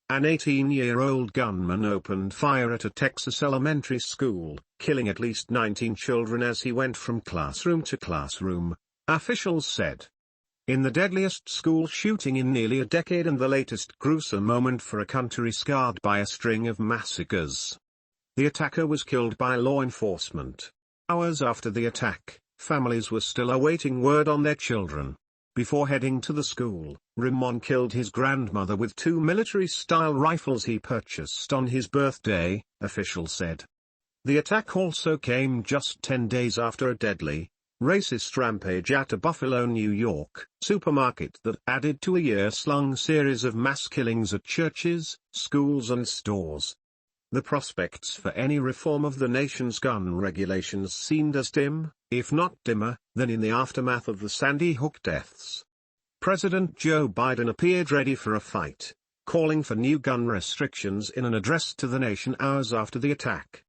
An 18-year-old gunman opened fire at a Texas elementary school, killing at least 19 children as he went from classroom to classroom, officials said. In the deadliest school shooting in nearly a decade and the latest gruesome moment for a country scarred by a string of massacres. The attacker was killed by law enforcement. Hours after the attack, families were still awaiting word on their children. Before heading to the school, Ramon killed his grandmother with 2 military-style rifles he purchased on his birthday, officials said. The attack also came just 10 days after a deadly, racist rampage at a Buffalo, New York, supermarket that added to a year-long series of mass killings at churches, schools and stores. The prospects for any reform of the nation's gun regulations seemed as dim, if not dimmer, than in the aftermath of the Sandy Hook deaths. President Joe Biden appeared ready for a fight, calling for new gun restrictions in an address to the nation hours after the attack.